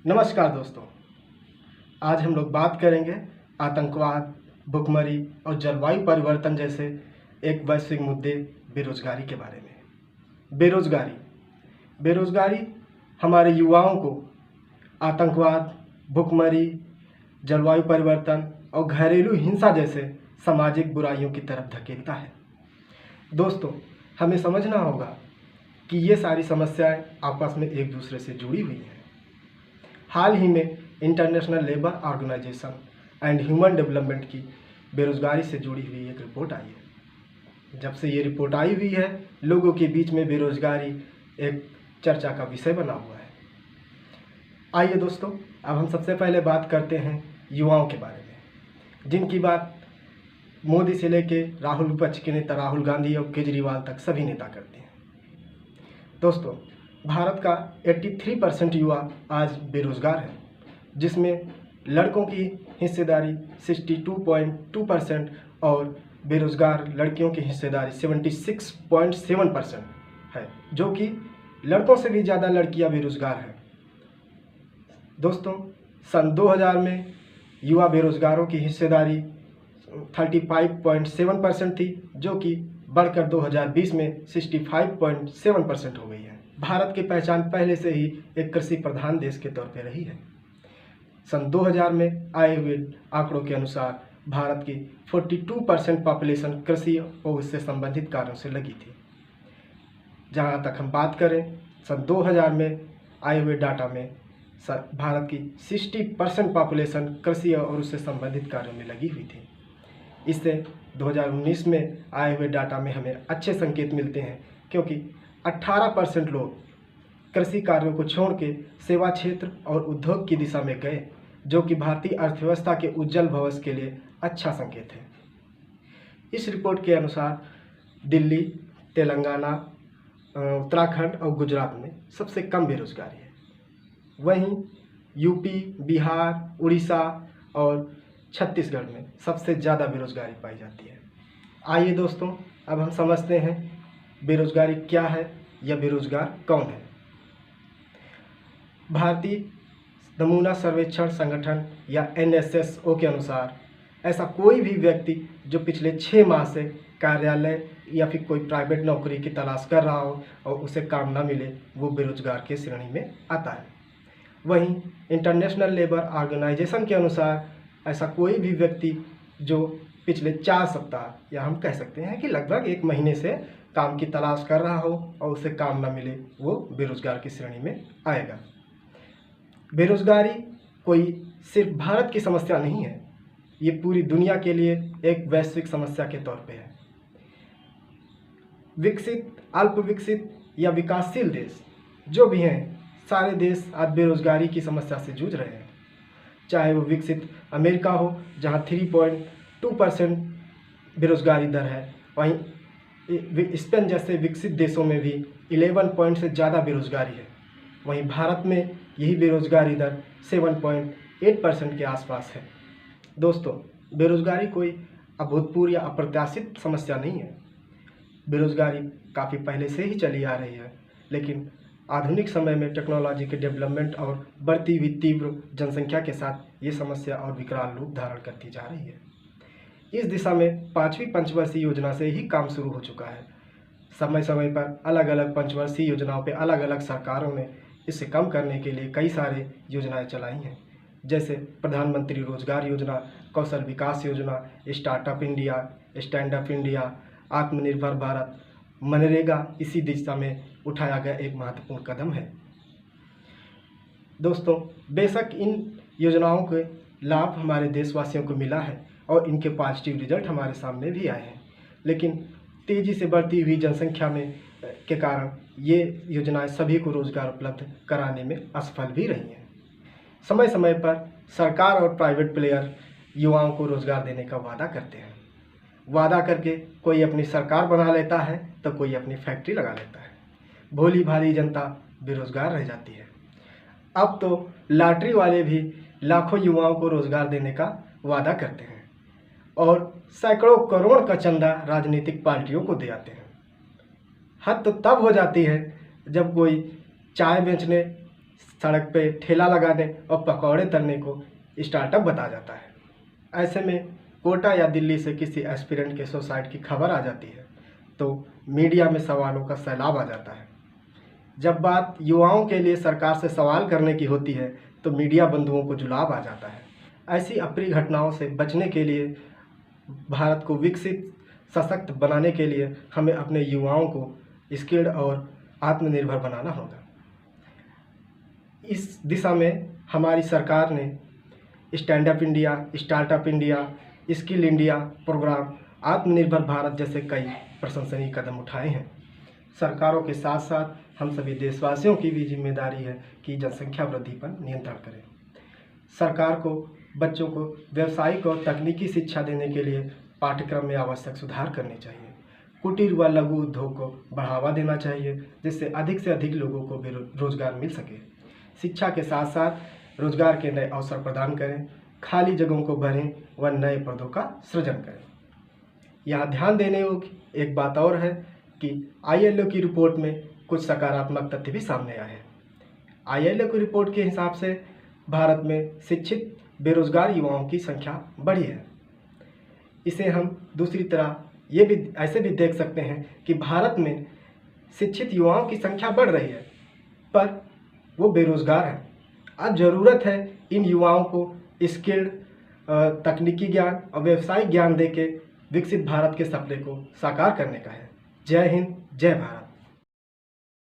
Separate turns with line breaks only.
नमस्कार दोस्तों। आज हम लोग बात करेंगे आतंकवाद, भुखमरी और जलवायु परिवर्तन जैसे एक वैश्विक मुद्दे बेरोजगारी के बारे में। बेरोजगारी हमारे युवाओं को आतंकवाद, भुखमरी, जलवायु परिवर्तन और घरेलू हिंसा जैसे सामाजिक बुराइयों की तरफ धकेलता है। दोस्तों, हमें समझना होगा कि ये सारी समस्याएं आपस में एक दूसरे से जुड़ी हुई हैं। हाल ही में international labour organisation and human development की बेरोजगारी से जुड़ी हुई एक रिपोर्ट आई है। जब से ये रिपोर्ट आई हुई है, लोगों के बीच में बेरोजगारी एक चर्चा का विषय बना हुआ है। आइए दोस्तों, अब हम सबसे पहले बात करते हैं युवाओं के बारे में, जिनकी बात मोदी से लेके राहुल विपक्ष के नेता राहुल गांधी और केजरीवाल तक सभी नेता करते हैं। दोस्तों, भारत का 83% युवा आज बेरोजगार है, जिसमें लड़कों की हिस्सेदारी 62.2% और बेरोजगार लड़कियों की हिस्सेदारी 76.7% है, जो कि लड़कों से भी ज़्यादा लड़कियां बेरोजगार हैं। दोस्तों, सन 2000 में युवा बेरोजगारों की हिस्सेदारी 35.7% थी, जो कि बढ़कर 2020 में 65.7% हो गई है। भारत की पहचान पहले से ही एक कृषि प्रधान देश के तौर पर रही है। सन 2000 में आए हुए आंकड़ों के अनुसार भारत की 42% पॉपुलेशन कृषि और उससे संबंधित कार्यों से लगी थी। जहां तक हम बात करें, सन 2000 में आए हुए डाटा में भारत की 60% पॉपुलेशन कृषि और उससे संबंधित कार्यों में लगी हुई थी। इससे 2019 में आए हुए डाटा में हमें अच्छे संकेत मिलते हैं, क्योंकि 18% लोग कृषि कार्यों को छोड़ के सेवा क्षेत्र और उद्योग की दिशा में गए, जो कि भारतीय अर्थव्यवस्था के उज्जवल भविष्य के लिए अच्छा संकेत है। इस रिपोर्ट के अनुसार दिल्ली, तेलंगाना, उत्तराखंड और गुजरात में सबसे कम बेरोजगारी है। वहीं यूपी, बिहार, उड़ीसा और छत्तीसगढ़ में सबसे ज़्यादा बेरोजगारी पाई जाती है। आइए दोस्तों, अब हम समझते हैं बेरोजगारी क्या है या बेरोजगार कौन है। भारतीय नमूना सर्वेक्षण संगठन या NSSO के अनुसार ऐसा कोई भी व्यक्ति जो पिछले 6 माह से कार्यालय या फिर कोई प्राइवेट नौकरी की तलाश कर रहा हो और उसे काम ना मिले, वो बेरोजगार की श्रेणी में आता है। वहीं इंटरनेशनल लेबर ऑर्गेनाइजेशन के अनुसार ऐसा कोई भी व्यक्ति जो पिछले 4 सप्ताह या हम कह सकते हैं कि लगभग 1 महीने से काम की तलाश कर रहा हो और उसे काम ना मिले, वो बेरोजगार की श्रेणी में आएगा। बेरोजगारी कोई सिर्फ भारत की समस्या नहीं है, ये पूरी दुनिया के लिए एक वैश्विक समस्या के तौर पे है। विकसित, अल्प विकसित या विकासशील देश जो भी हैं, सारे देश आज बेरोजगारी की समस्या से जूझ रहे हैं। चाहे वो विकसित अमेरिका हो, जहाँ 3.2% बेरोजगारी दर है, वहीं स्पेन जैसे विकसित देशों में भी 11 पॉइंट से ज़्यादा बेरोजगारी है। वहीं भारत में यही बेरोजगारी दर 7.8% के आसपास है। दोस्तों, बेरोजगारी कोई अभूतपूर्व या अप्रत्याशित समस्या नहीं है। बेरोजगारी काफ़ी पहले से ही चली आ रही है, लेकिन आधुनिक समय में टेक्नोलॉजी के डेवलपमेंट और बढ़ती हुई तीव्र जनसंख्या के साथ ये समस्या और विकराल रूप धारण करती जा रही है। इस दिशा में 5वीं पंचवर्षीय योजना से ही काम शुरू हो चुका है। समय समय पर अलग अलग पंचवर्षीय योजनाओं पे अलग अलग सरकारों ने इसे कम करने के लिए कई सारे योजनाएं चलाई हैं, जैसे प्रधानमंत्री रोजगार योजना, कौशल विकास योजना, startup India, stand up India, आत्मनिर्भर भारत, मनरेगा इसी दिशा में उठाया गया एक महत्वपूर्ण कदम है। दोस्तों, बेशक इन योजनाओं के लाभ हमारे देशवासियों को मिला है और इनके पॉजिटिव रिजल्ट हमारे सामने भी आए हैं, लेकिन तेज़ी से बढ़ती हुई जनसंख्या में के कारण ये योजनाएं सभी को रोजगार उपलब्ध कराने में असफल भी रही हैं। समय समय पर सरकार और प्राइवेट प्लेयर युवाओं को रोजगार देने का वादा करते हैं। वादा करके कोई अपनी सरकार बना लेता है तो कोई अपनी फैक्ट्री लगा लेता है। भोली भाली जनता बेरोजगार रह जाती है। अब तो लॉटरी वाले भी लाखों युवाओं को रोजगार देने का वादा करते हैं और सैकड़ों करोड़ का चंदा राजनीतिक पार्टियों को दे आते हैं। हद तो तब हो जाती है जब कोई चाय बेचने सड़क पे ठेला लगाने और पकौड़े तलने को स्टार्टअप बता जाता है। ऐसे में कोटा या दिल्ली से किसी एस्पिरेंट के सुसाइड की खबर आ जाती है तो मीडिया में सवालों का सैलाब आ जाता है। जब बात युवाओं के लिए सरकार से सवाल करने की होती है तो मीडिया बंधुओं को जुलाब आ जाता है। ऐसी अप्रिय घटनाओं से बचने के लिए, भारत को विकसित सशक्त बनाने के लिए हमें अपने युवाओं को स्किल्ड और आत्मनिर्भर बनाना होगा। इस दिशा में हमारी सरकार ने stand up India, startup India, skill India programme, Atmanirbhar Bharat जैसे कई प्रशंसनीय कदम उठाए हैं। सरकारों के साथ साथ हम सभी देशवासियों की भी जिम्मेदारी है कि जनसंख्या वृद्धि पर नियंत्रण करें। सरकार को बच्चों को व्यावसायिक और तकनीकी शिक्षा देने के लिए पाठ्यक्रम में आवश्यक सुधार करने चाहिए। कुटीर व लघु उद्योग को बढ़ावा देना चाहिए जिससे अधिक से अधिक लोगों को रोजगार मिल सके। शिक्षा के साथ साथ रोजगार के नए अवसर प्रदान करें, खाली जगहों को भरें व नए पदों का सृजन करें। यहाँ ध्यान देने योग्य एक बात और है कि ILO की रिपोर्ट में कुछ सकारात्मक तथ्य भी सामने आए हैं। ILO की रिपोर्ट के हिसाब से भारत में शिक्षित बेरोजगार युवाओं की संख्या बढ़ी है। इसे हम दूसरी तरह ये भी ऐसे भी देख सकते हैं कि भारत में शिक्षित युवाओं की संख्या बढ़ रही है पर वो बेरोजगार हैं। अब ज़रूरत है इन युवाओं को स्किल्ड तकनीकी ज्ञान और व्यावसायिक ज्ञान देके विकसित भारत के सपने को साकार करने का है। जय हिंद, जय भारत।